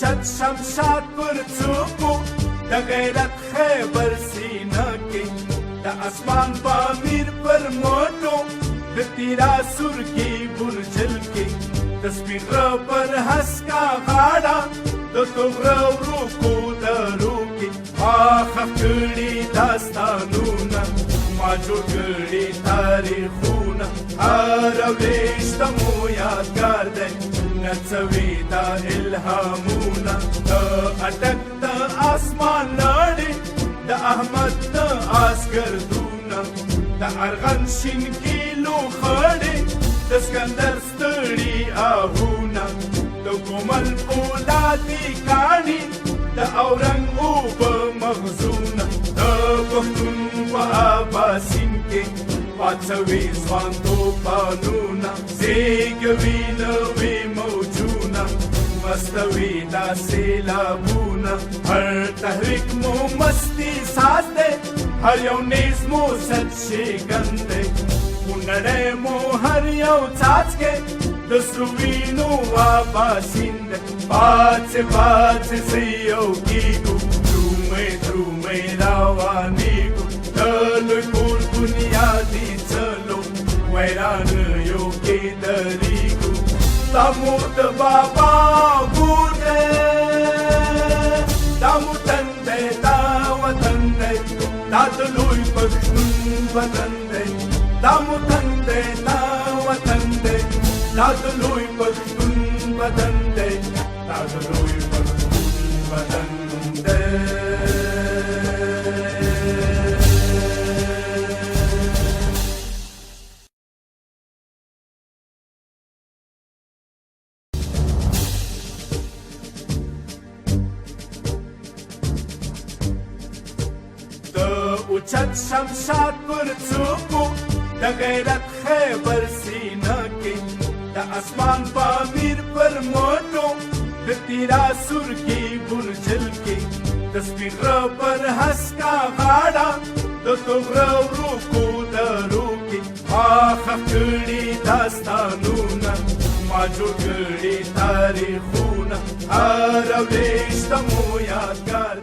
اوچت شمشاد پر څوکو د غیرت خیبر سینه کې د اسمان پامیر پر موټو د تیرا سرخي برجل کې د سپیغره پر هسکا غاړه د توغره وروکو درو کې ما ښخ کړي داستانونه ما جوړ کړي تاریخونه هره ویشته مو یادګار دی نڅوي دا الهامونه د اټک د اسمان لړې د احمد د آسګردونه د ارغن شین کیلو خړې د سکندر ستړي آهونه د کومل پولادي کاڼي د اورنګ اوبه مغزونه د پښتون په اباسین کې پاڅوي ځوان توپانونه زیږوي نوي موجونه مستوي دا سیلابونه هر تحریک مو مستی ساز دی هر یو نیز مو ست شیګن دی کونړی مو هر یو څاڅکی د سرو وینو اباسین دی پاڅې پاڅې زه یو کېږو درومئ درومئ راوانېږو د لوی کور بنیادي چلو ویرانیو کې درېږو دا مو د بابا کور دی دا مو تن دی دا وطن دی دا د لوی پښتون وطن دی دا مو تن دی دا وطن دی دا د لوی پښتون وطن دی دا د لوی پښتون وطن دی اوچت شمشاد پر څوکو د غیرت خیبر سینه کې د اسمان پامیر پر موټو د تیرا سرخي برجل کې د سپیغره پر هسکا غاړه د توغره وروکو درو کې ما ښخ کړي داستانونه ما جوړ کړي تاریخونه هره ویشته مو یادګار